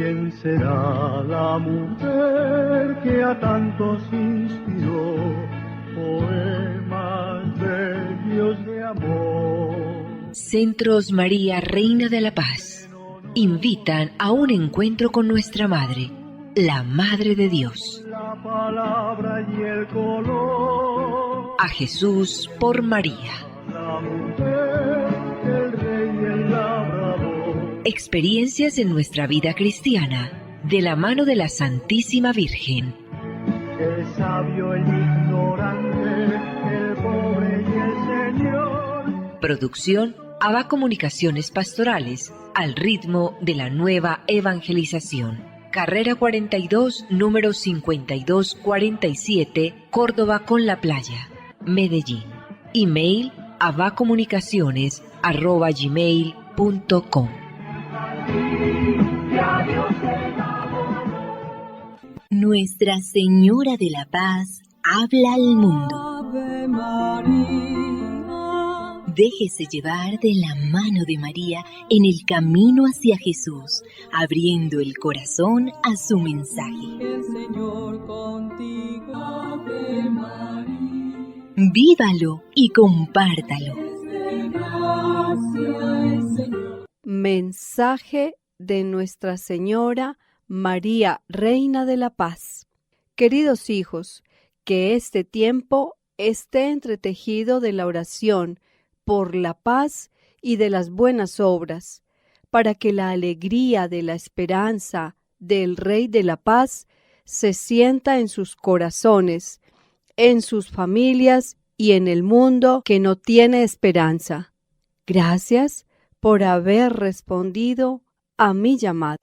¿Quién será la mujer que a tantos inspiró poemas bellos de amor? Centros María, Reina de la Paz, invitan a un encuentro con nuestra Madre, la Madre de Dios. La palabra y el color. A Jesús por María. La mujer, el rey y el labrador. Experiencias en nuestra vida cristiana, de la mano de la Santísima Virgen. El sabio, el ignorante, el pobre y el Señor. Producción ABA Comunicaciones Pastorales, al ritmo de la nueva evangelización. Carrera 42, número 5247, Córdoba con la Playa, Medellín. Email abacomunicaciones@gmail.com. Nuestra Señora de la Paz habla al mundo. Ave María. Déjese llevar de la mano de María en el camino hacia Jesús, abriendo el corazón a su mensaje. El Señor contigo, Ave María. Vívalo y compártalo. Mensaje de Nuestra Señora María, Reina de la Paz. Queridos hijos, que este tiempo esté entretejido de la oración por la paz y de las buenas obras, para que la alegría de la esperanza del Rey de la Paz se sienta en sus corazones, en sus familias y en el mundo que no tiene esperanza. Gracias por haber respondido a mi llamado.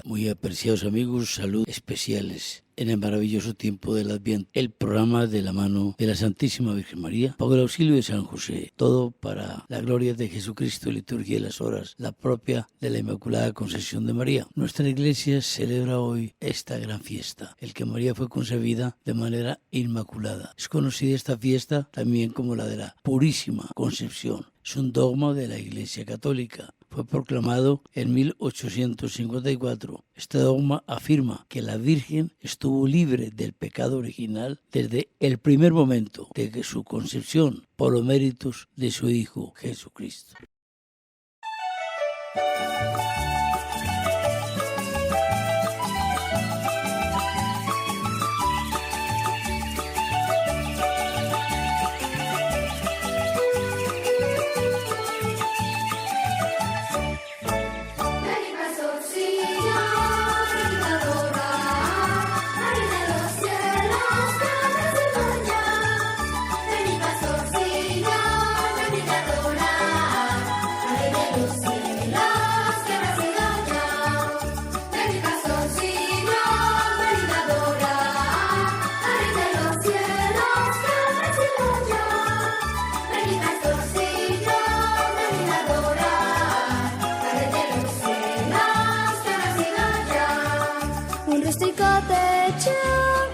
Muy apreciados amigos, saludos especiales en el maravilloso tiempo del Adviento, el programa de la mano de la Santísima Virgen María, bajo el auxilio de San José, todo para la gloria de Jesucristo, liturgia de las horas, la propia de la Inmaculada Concepción de María. Nuestra Iglesia celebra hoy esta gran fiesta, el que María fue concebida de manera inmaculada. Es conocida esta fiesta también como la de la Purísima Concepción. Es un dogma de la Iglesia Católica. Fue proclamado en 1854. Este dogma afirma que la Virgen estuvo libre del pecado original desde el primer momento de su concepción por los méritos de su Hijo Jesucristo.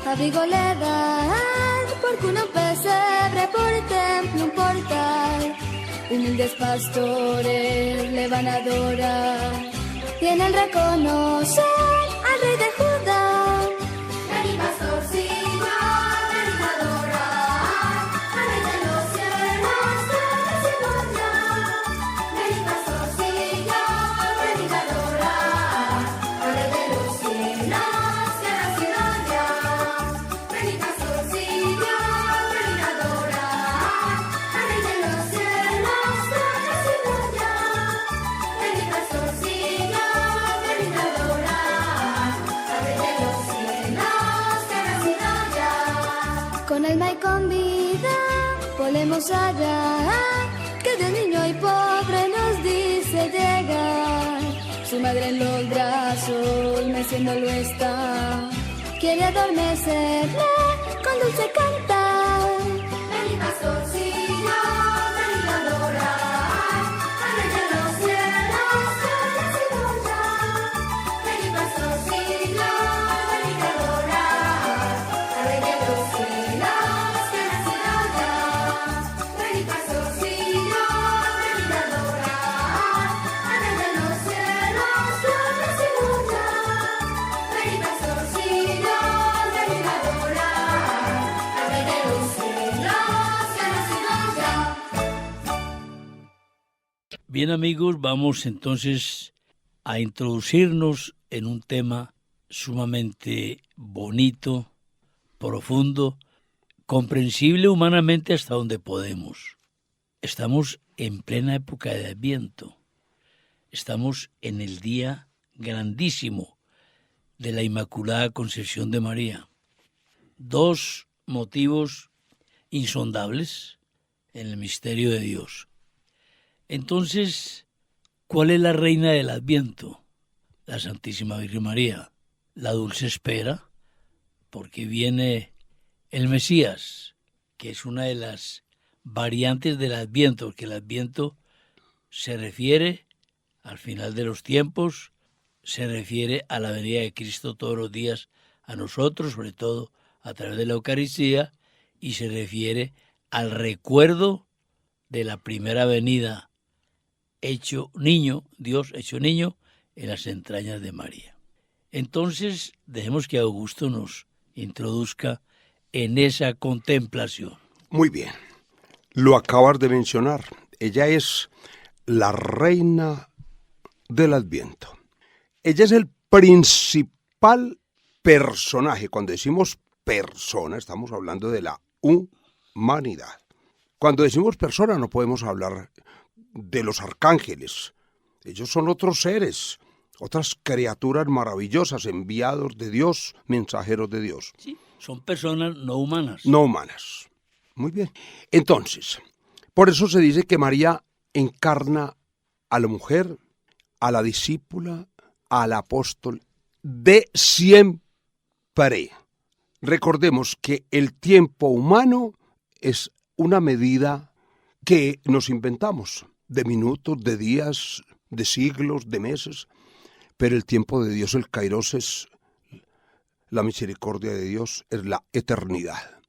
Abrigo le dan, porque un pesebre por templo, un portal. Humildes pastores le van a adorar, y en él reconocen al rey de Judá. Ven y pastorcillo, ven y adorar, al rey de los cielos, que nació allá. Ven y pastorcillo, ven y adorar, al rey de los cielos. Con alma y con vida volemos allá, que de niño y pobre nos dice llegar. Su madre en los brazos meciéndolo está, quiere adormecerle con dulce cantar. Ven y pastorcillo, ven y adorar, al rey de los cielos que ha nacido ya. Ven y pastorcillo, ven y adorar, al rey de los cielos. Bien, amigos, vamos entonces a introducirnos en un tema sumamente bonito, profundo, comprensible humanamente hasta donde podemos. Estamos en plena época de Adviento. Estamos en el día grandísimo de la Inmaculada Concepción de María. Dos motivos insondables en el misterio de Dios. Entonces, ¿cuál es la reina del Adviento? La Santísima Virgen María. La dulce espera, porque viene el Mesías, que es una de las variantes del Adviento, porque el Adviento se refiere al final de los tiempos, se refiere a la venida de Cristo todos los días a nosotros, sobre todo a través de la Eucaristía, y se refiere al recuerdo de la primera venida hecho niño, Dios hecho niño, en las entrañas de María. Entonces, dejemos que Augusto nos introduzca en esa contemplación. Muy bien, lo acabas de mencionar. Ella es la reina del Adviento. Ella es el principal personaje. Cuando decimos persona, estamos hablando de la humanidad. Cuando decimos persona, no podemos hablar de los arcángeles. Ellos son otros seres, otras criaturas maravillosas, enviados de Dios, mensajeros de Dios. Sí, son personas no humanas. No humanas. Muy bien. Entonces, por eso se dice que María encarna a la mujer, a la discípula, al apóstol de siempre. Recordemos que el tiempo humano es una medida que nos inventamos, de minutos, de días, de siglos, de meses, pero el tiempo de Dios, el kairos, es la misericordia de Dios, es la eternidad.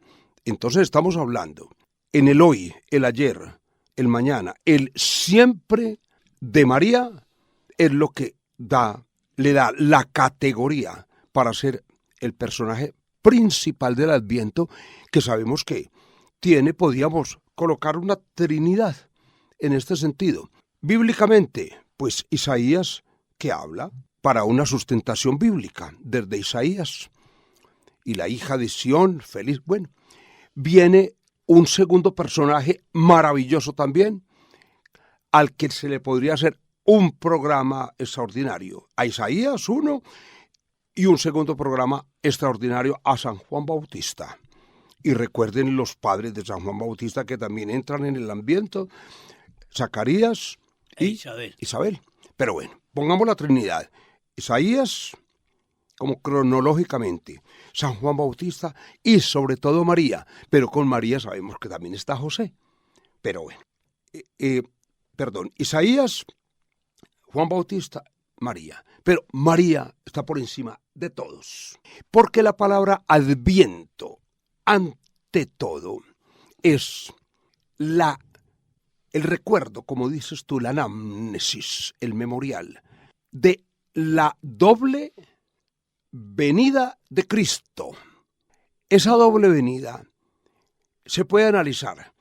Entonces estamos hablando en el hoy, el ayer, el mañana, el siempre de María es lo que le da la categoría para ser el personaje principal del Adviento, que sabemos que podíamos colocar una trinidad en este sentido. Bíblicamente, pues Isaías, que habla para una sustentación bíblica, desde Isaías, y la hija de Sión, feliz, bueno, viene un segundo personaje maravilloso también, al que se le podría hacer un programa extraordinario. A Isaías, uno, y un segundo programa extraordinario a San Juan Bautista. Y recuerden los padres de San Juan Bautista que también entran en el Adviento, Zacarías y Isabel. Pero bueno, pongamos la Trinidad. Isaías, como cronológicamente, San Juan Bautista y sobre todo María. Pero con María sabemos que también está José. Pero bueno, Isaías, Juan Bautista, María. Pero María está por encima de todos. Porque la palabra Adviento, ante todo, es el recuerdo, como dices tú, la anamnesis, el memorial, de la doble venida de Cristo. Esa doble venida se puede analizar.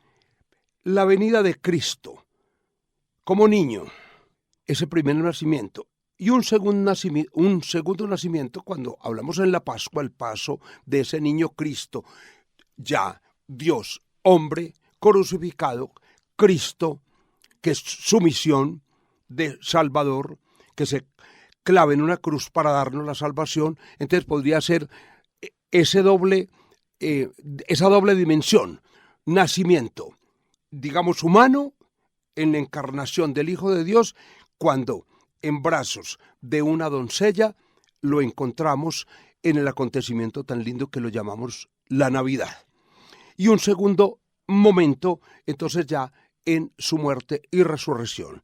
La venida de Cristo como niño, ese primer nacimiento, y un segundo nacimiento cuando hablamos en la Pascua, el paso de ese niño Cristo, ya Dios, hombre, crucificado, Cristo, que es su misión de Salvador, que se clave en una cruz para darnos la salvación. Entonces podría ser esa doble dimensión, nacimiento, digamos, humano, en la encarnación del Hijo de Dios, cuando en brazos de una doncella lo encontramos en el acontecimiento tan lindo que lo llamamos la Navidad. Y un segundo momento, entonces ya en su muerte y resurrección.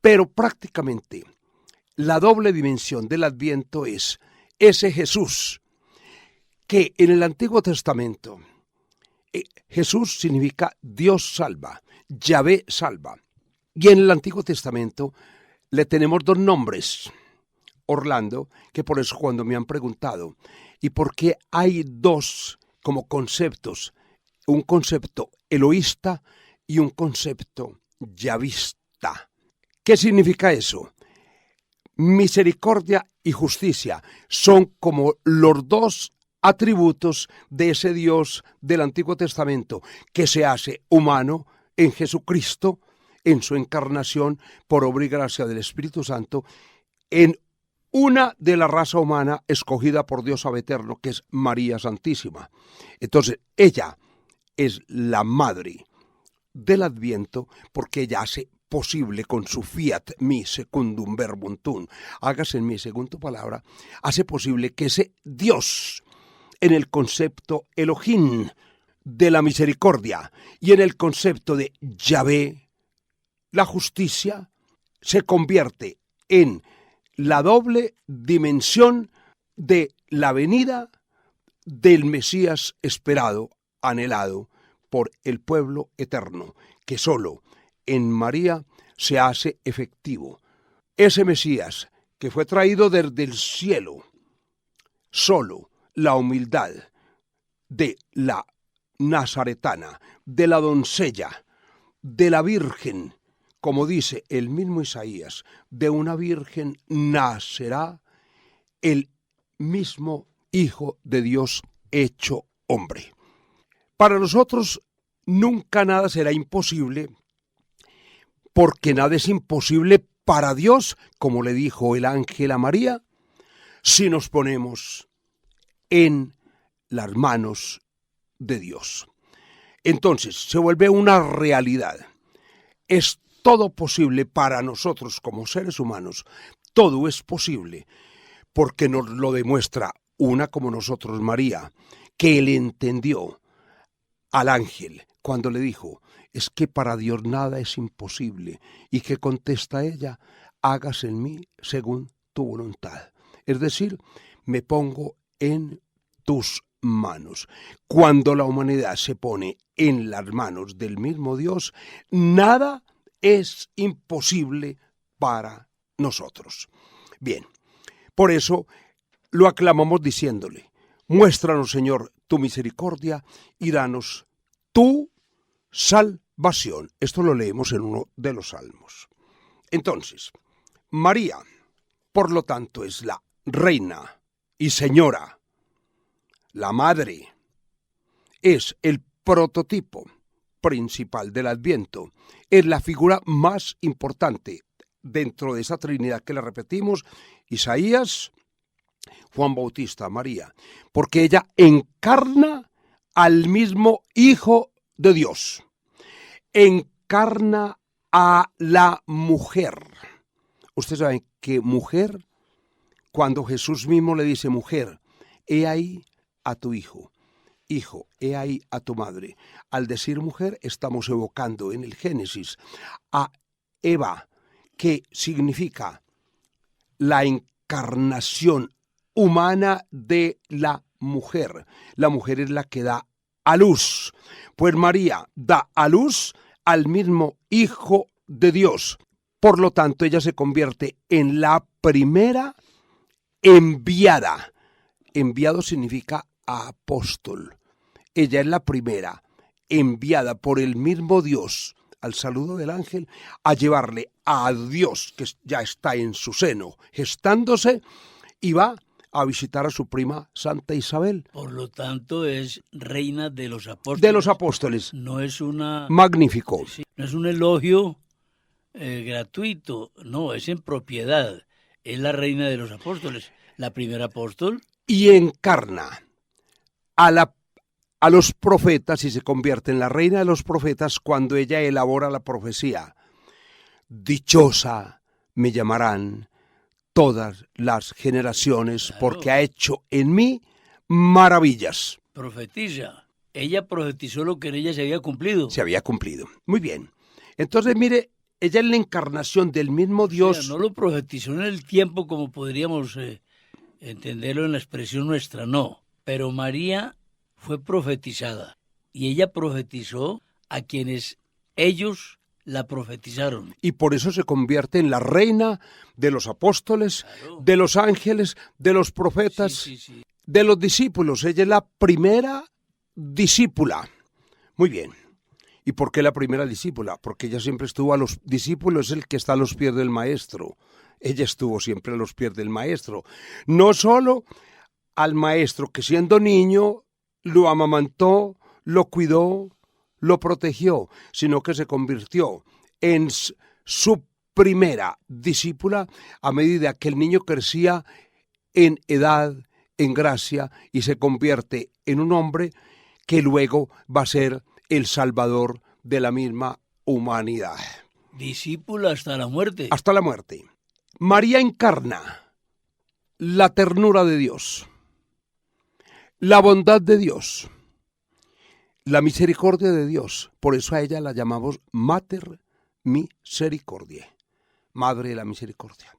Pero prácticamente la doble dimensión del Adviento es ese Jesús que en el Antiguo Testamento Jesús significa Dios salva, Yahvé salva. Y en el Antiguo Testamento le tenemos dos nombres, Orlando, que por eso cuando me han preguntado, ¿y por qué hay dos como conceptos? Un concepto eloísta y un concepto yavista. ¿Qué significa eso? Misericordia y justicia son como los dos atributos de ese Dios del Antiguo Testamento que se hace humano en Jesucristo, en su encarnación por obra y gracia del Espíritu Santo, en una de la raza humana escogida por Dios Eterno, que es María Santísima. Entonces, ella es la madre del Adviento porque ella hace posible con su fiat mi secundum verbum tuum, hágase en mí según tu palabra, hace posible que ese Dios en el concepto Elohim de la misericordia y en el concepto de Yahvé, la justicia, se convierte en la doble dimensión de la venida del Mesías esperado, anhelado por el pueblo eterno, que solo en María se hace efectivo. Ese Mesías que fue traído desde el cielo, solo la humildad de la nazaretana, de la doncella, de la virgen, como dice el mismo Isaías, de una virgen nacerá el mismo Hijo de Dios hecho hombre. Para nosotros nunca nada será imposible, porque nada es imposible para Dios, como le dijo el ángel a María, si nos ponemos en las manos de Dios. Entonces se vuelve una realidad. Es todo posible para nosotros como seres humanos. Todo es posible porque nos lo demuestra una como nosotros, María, que él entendió al ángel cuando le dijo, es que para Dios nada es imposible. ¿Y qué contesta ella? Hágase en mí según tu voluntad. Es decir, me pongo en tus manos. Cuando la humanidad se pone en las manos del mismo Dios, nada es imposible para nosotros. Bien, por eso lo aclamamos diciéndole, muéstranos, Señor, tu misericordia y danos tu salvación. Esto lo leemos en uno de los salmos. Entonces, María, por lo tanto, es la reina y señora, la madre, es el prototipo principal del Adviento, es la figura más importante dentro de esa Trinidad que le repetimos, Isaías, Juan Bautista, María, porque ella encarna al mismo Hijo de Dios, encarna a la mujer. Ustedes saben que mujer, cuando Jesús mismo le dice mujer, he ahí a tu hijo. Hijo, he ahí a tu madre. Al decir mujer, estamos evocando en el Génesis a Eva, que significa la encarnación humana de la mujer. La mujer es la que da a luz. Pues María da a luz al mismo Hijo de Dios. Por lo tanto, ella se convierte en la primera enviada. Enviado significa apóstol. Ella es la primera enviada por el mismo Dios al saludo del ángel a llevarle a Dios que ya está en su seno gestándose y va a visitar a su prima Santa Isabel. Por lo tanto es reina de los apóstoles. De los apóstoles. No es una... Magnífico. Sí, no es un elogio gratuito, no, es en propiedad. Es la reina de los apóstoles, la primera apóstol. Y encarna a los profetas y se convierte en la reina de los profetas cuando ella elabora la profecía. Dichosa me llamarán todas las generaciones, claro, porque ha hecho en mí maravillas. Profetiza. Ella profetizó lo que en ella se había cumplido. Se había cumplido. Muy bien. Entonces, mire, ella es la encarnación del mismo Dios. O sea, no lo profetizó en el tiempo como podríamos entenderlo en la expresión nuestra, no. Pero María fue profetizada y ella profetizó a quienes ellos la profetizaron. Y por eso se convierte en la reina de los apóstoles, claro, de los ángeles, de los profetas, sí. De los discípulos. Ella es la primera discípula. Muy bien. ¿Y por qué la primera discípula? Porque ella siempre estuvo a los discípulos, es el que está a los pies del maestro. Ella estuvo siempre a los pies del maestro. No solo al maestro, que siendo niño lo amamantó, lo cuidó, lo protegió, sino que se convirtió en su primera discípula a medida que el niño crecía en edad, en gracia, y se convierte en un hombre que luego va a ser el Salvador de la misma humanidad. Discípula hasta la muerte. Hasta la muerte. María encarna la ternura de Dios, la bondad de Dios, la misericordia de Dios. Por eso a ella la llamamos Mater Misericordiae, Madre de la Misericordia.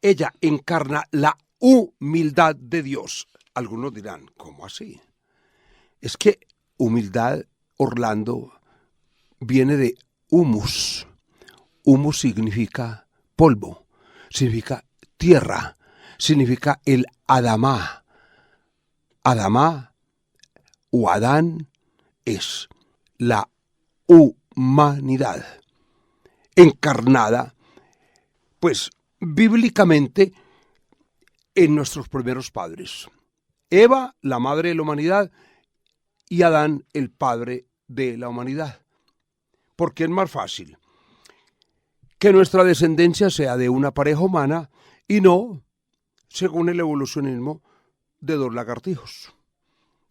Ella encarna la humildad de Dios. Algunos dirán, ¿cómo así? Es que humildad, Orlando, viene de humus. Humus significa polvo, significa tierra, significa el Adamá. Adamá o Adán es la humanidad encarnada, pues bíblicamente en nuestros primeros padres. Eva, la madre de la humanidad, y Adán, el padre de la humanidad. Porque es más fácil que nuestra descendencia sea de una pareja humana y no, según el evolucionismo, de dos lagartijos.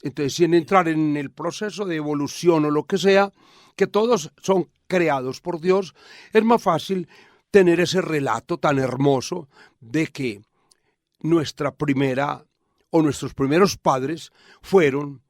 Entonces, sin entrar en el proceso de evolución o lo que sea, que todos son creados por Dios, es más fácil tener ese relato tan hermoso de que nuestra primera o nuestros primeros padres fueron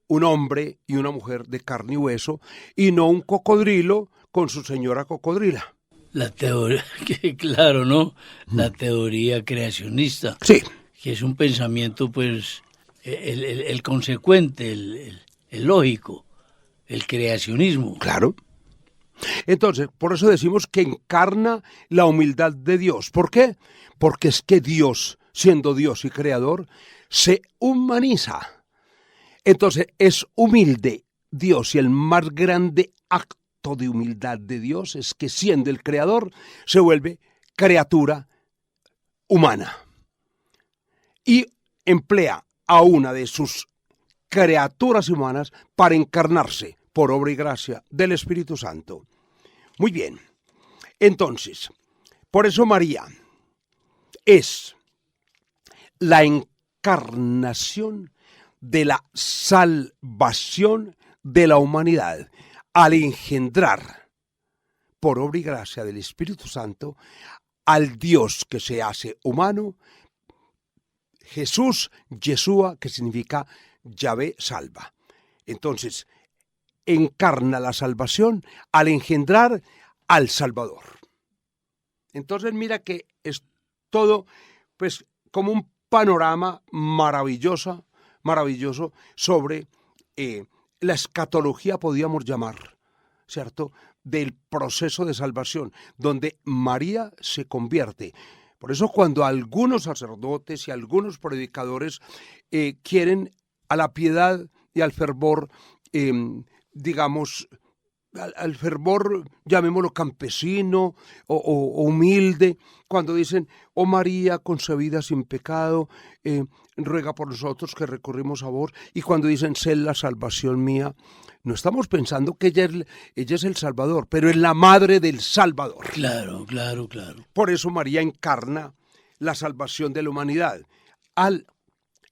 un hombre y una mujer de carne y hueso, y no un cocodrilo con su señora cocodrila. La teoría, que claro, ¿no? La teoría creacionista. Sí. Que es un pensamiento, pues, el consecuente, el lógico, el creacionismo. Claro. Entonces, por eso decimos que encarna la humildad de Dios. ¿Por qué? Porque es que Dios, siendo Dios y creador, se humaniza. Entonces es humilde Dios, y el más grande acto de humildad de Dios es que, siendo el creador, se vuelve criatura humana y emplea a una de sus criaturas humanas para encarnarse por obra y gracia del Espíritu Santo. Muy bien, entonces, por eso María es la encarnación de la salvación de la humanidad, al engendrar por obra y gracia del Espíritu Santo al Dios que se hace humano, Jesús, Yeshua, que significa Yahvé salva. Entonces, encarna la salvación al engendrar al Salvador. Entonces, mira que es todo, pues, como un panorama maravilloso sobre la escatología, podríamos llamar, ¿cierto?, del proceso de salvación, donde María se convierte. Por eso, cuando algunos sacerdotes y algunos predicadores quieren a la piedad y al fervor, digamos, al fervor, llamémoslo campesino o humilde, cuando dicen, oh María concebida sin pecado, ruega por nosotros que recurrimos a vos, y cuando dicen, sé la salvación mía, no estamos pensando que ella es el Salvador, pero es la madre del Salvador. Claro. Por eso María encarna la salvación de la humanidad, al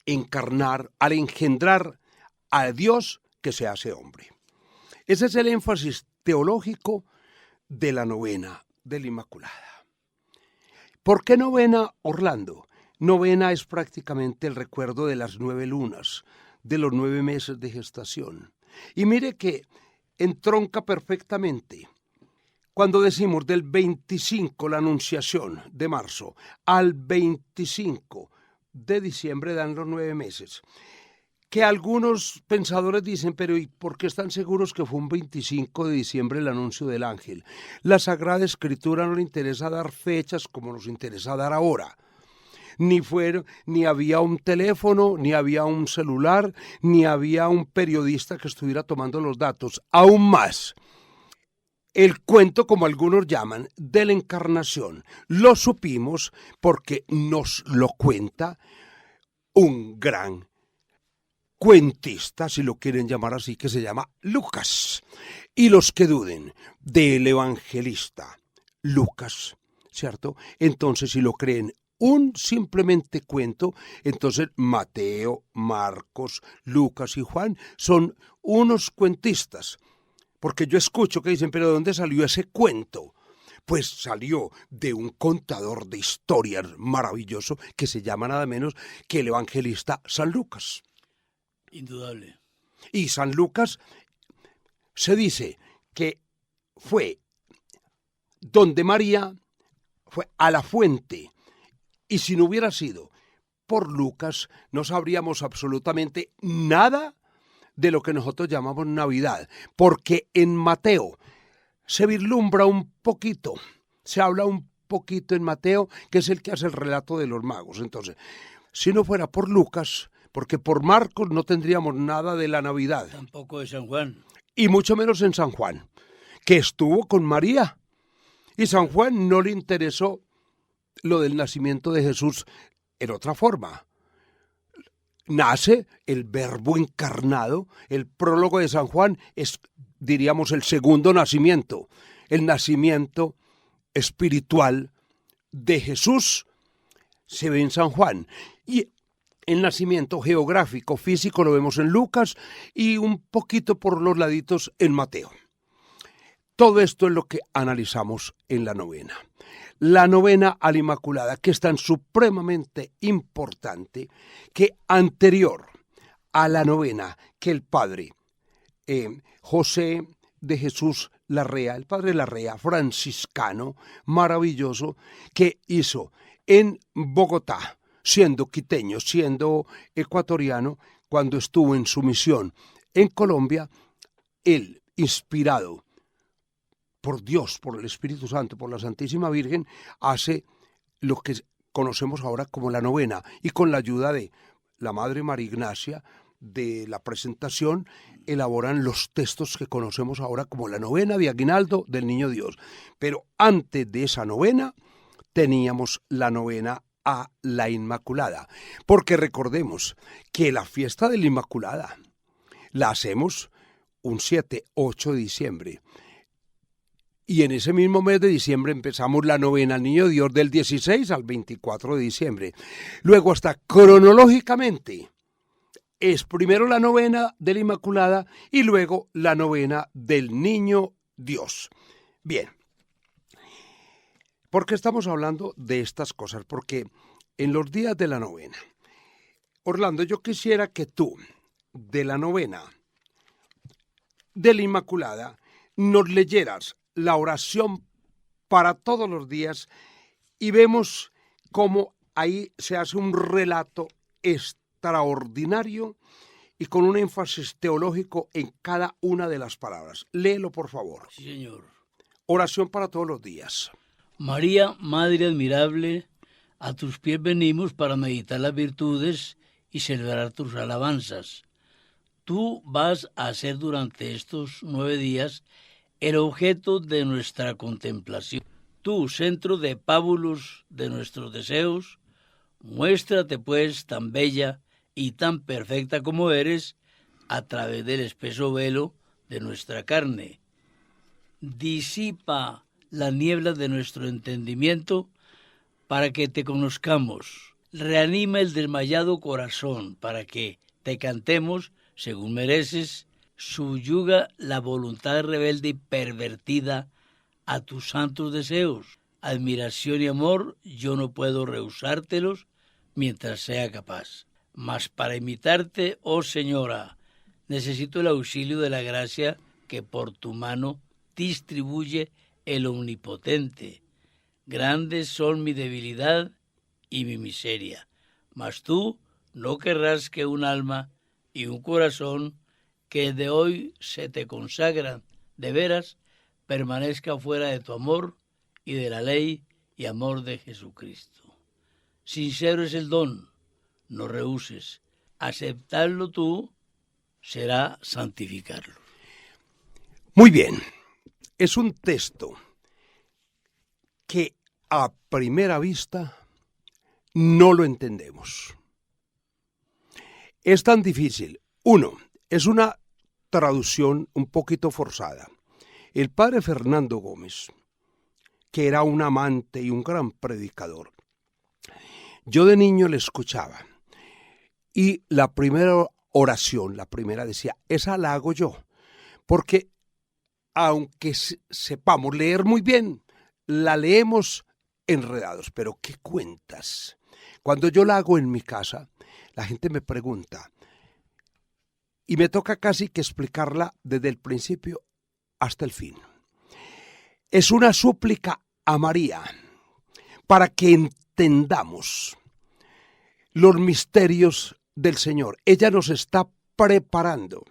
encarnar, al engendrar a Dios que se hace hombre. Ese es el énfasis teológico de la novena de la Inmaculada. ¿Por qué novena, Orlando? Novena es prácticamente el recuerdo de las 9 lunas, de los 9 meses de gestación. Y mire que entronca perfectamente. Cuando decimos del 25, la Anunciación de marzo, al 25 de diciembre dan los 9 meses. Que algunos pensadores dicen, pero ¿y por qué están seguros que fue un 25 de diciembre el anuncio del ángel? La Sagrada Escritura no le interesa dar fechas como nos interesa dar ahora. ni había un teléfono, ni había un celular, ni había un periodista que estuviera tomando los datos. Aún más, el cuento, como algunos llaman, de la encarnación, lo supimos porque nos lo cuenta un gran cuentista, si lo quieren llamar así, que se llama Lucas. Y los que duden del evangelista Lucas, ¿cierto? Entonces, si lo creen un simplemente cuento, entonces Mateo, Marcos, Lucas y Juan son unos cuentistas. Porque yo escucho que dicen, ¿pero de dónde salió ese cuento? Pues salió de un contador de historias maravilloso que se llama nada menos que el evangelista San Lucas. Indudable. Y San Lucas se dice que fue donde María, fue a la fuente, y si no hubiera sido por Lucas, no sabríamos absolutamente nada de lo que nosotros llamamos Navidad, porque en Mateo se vislumbra un poquito, se habla un poquito en Mateo, que es el que hace el relato de los magos. Entonces, si no fuera por Lucas, porque por Marcos no tendríamos nada de la Navidad. Tampoco de San Juan. Y mucho menos en San Juan, que estuvo con María. Y San Juan no le interesó lo del nacimiento de Jesús en otra forma. Nace el Verbo encarnado. El prólogo de San Juan es, diríamos, el segundo nacimiento, el nacimiento espiritual de Jesús se ve en San Juan, y el nacimiento geográfico, físico, lo vemos en Lucas y un poquito por los laditos en Mateo. Todo esto es lo que analizamos en la novena. La novena a la Inmaculada, que es tan supremamente importante, que anterior a la novena que el padre José de Jesús Larrea, el padre Larrea, franciscano, maravilloso, que hizo en Bogotá, siendo quiteño, siendo ecuatoriano, cuando estuvo en su misión en Colombia, él, inspirado por Dios, por el Espíritu Santo, por la Santísima Virgen, hace lo que conocemos ahora como la novena, y con la ayuda de la Madre María Ignacia, de la presentación, elaboran los textos que conocemos ahora como la novena de Aguinaldo del Niño Dios. Pero antes de esa novena, teníamos la novena a la Inmaculada, porque recordemos que la fiesta de la Inmaculada la hacemos un 7, 8 de diciembre, y en ese mismo mes de diciembre empezamos la novena al Niño Dios del 16 al 24 de diciembre. Luego, hasta cronológicamente, es primero la novena de la Inmaculada y luego la novena del Niño Dios. Bien, ¿por qué estamos hablando de estas cosas? Porque en los días de la novena, Orlando, yo quisiera que tú, de la novena de la Inmaculada, nos leyeras la oración para todos los días, y vemos cómo ahí se hace un relato extraordinario y con un énfasis teológico en cada una de las palabras. Léelo, por favor. Sí, señor. Oración para todos los días. María, Madre admirable, a tus pies venimos para meditar las virtudes y celebrar tus alabanzas. Tú vas a ser durante estos 9 días el objeto de nuestra contemplación. Tú, centro de pábulos de nuestros deseos, muéstrate pues tan bella y tan perfecta como eres a través del espeso velo de nuestra carne. Disipa las nieblas de nuestro entendimiento para que te conozcamos. Reanima el desmayado corazón para que te cantemos según mereces. Subyuga la voluntad rebelde y pervertida a tus santos deseos. Admiración y amor yo no puedo rehusártelos mientras sea capaz. Mas para imitarte, oh Señora, necesito el auxilio de la gracia que por tu mano distribuye el Omnipotente. Grandes son mi debilidad y mi miseria, mas tú no querrás que un alma y un corazón que de hoy se te consagran de veras permanezca fuera de tu amor y de la ley y amor de Jesucristo. Sincero es el don, no rehuses. Aceptarlo tú será santificarlo. Muy bien, es un texto que a primera vista no lo entendemos. Es tan difícil. Uno, es una traducción un poquito forzada. El padre Fernando Gómez, que era un amante y un gran predicador, yo de niño le escuchaba y la primera oración, la primera decía, esa la hago yo, porque aunque sepamos leer muy bien, la leemos enredados, pero ¿qué cuentas? Cuando yo la hago en mi casa, la gente me pregunta y me toca casi que explicarla desde el principio hasta el fin. Es una súplica a María para que entendamos los misterios del Señor. Ella nos está preparando.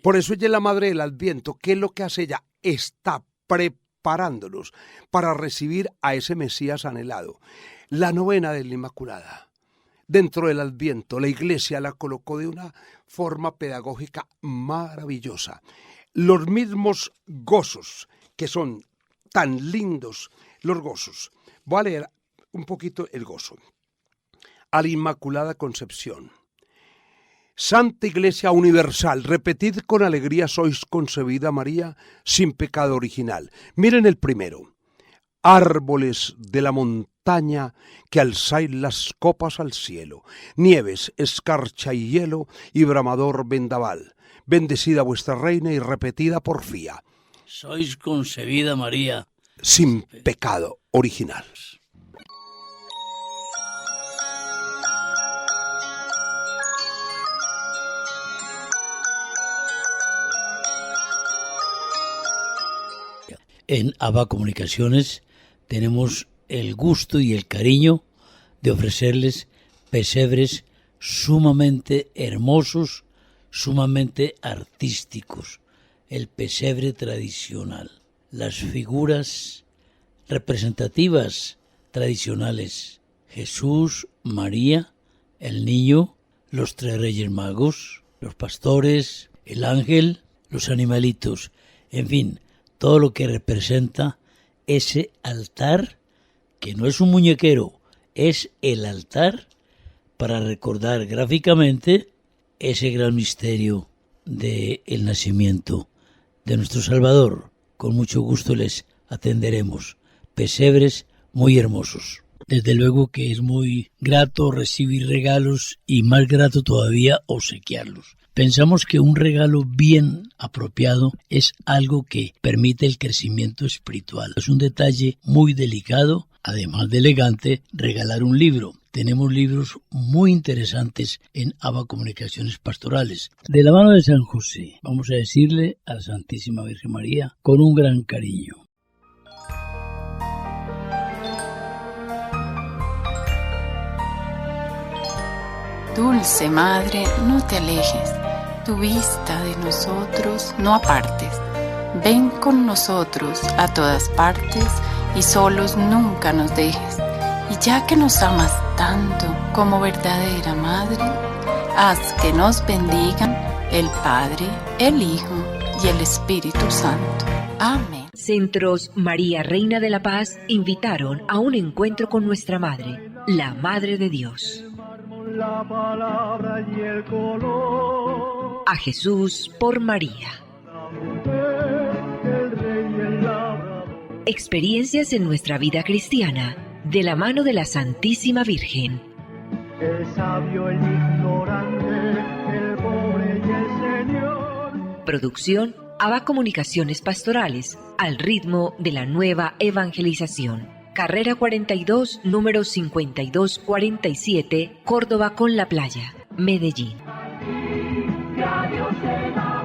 Por eso ella es la madre del Adviento. ¿Qué es lo que hace ella? Está preparándonos para recibir a ese Mesías anhelado. La novena de la Inmaculada. Dentro del Adviento, la Iglesia la colocó de una forma pedagógica maravillosa. Los mismos gozos, que son tan lindos, los gozos. Voy a leer un poquito el gozo. A la Inmaculada Concepción. Santa Iglesia Universal, repetid con alegría, sois concebida María, sin pecado original. Miren el primero. Árboles de la montaña que alzáis las copas al cielo, nieves, escarcha y hielo y bramador vendaval. Bendecida vuestra reina y repetida porfía. Sois concebida María, sin pecado original. En ABA Comunicaciones tenemos el gusto y el cariño de ofrecerles pesebres sumamente hermosos, sumamente artísticos. El pesebre tradicional, las figuras representativas tradicionales, Jesús, María, el niño, los tres reyes magos, los pastores, el ángel, los animalitos, en fin, todo lo que representa ese altar, que no es un muñequero, es el altar para recordar gráficamente ese gran misterio del nacimiento de nuestro Salvador. Con mucho gusto les atenderemos. Pesebres muy hermosos. Desde luego que es muy grato recibir regalos y más grato todavía obsequiarlos. Pensamos que un regalo bien apropiado es algo que permite el crecimiento espiritual. Es un detalle muy delicado, además de elegante, regalar un libro. Tenemos libros muy interesantes en ABA Comunicaciones Pastorales. De la mano de San José, vamos a decirle a la Santísima Virgen María con un gran cariño. Dulce Madre, no te alejes, tu vista de nosotros no apartes. Ven con nosotros a todas partes y solos nunca nos dejes. Y ya que nos amas tanto como verdadera Madre, haz que nos bendigan el Padre, el Hijo y el Espíritu Santo. Amén. Centros María Reina de la Paz invitaron a un encuentro con nuestra Madre, la Madre de Dios. La palabra y el color. A Jesús por María. La mujer, el rey y el labrador. Experiencias en nuestra vida cristiana, de la mano de la Santísima Virgen. El sabio, el ignorante, el pobre y el Señor. Producción ABA Comunicaciones Pastorales, al ritmo de la nueva evangelización. Carrera 42, número 5247, Córdoba con la Playa, Medellín. Y a Dios se va.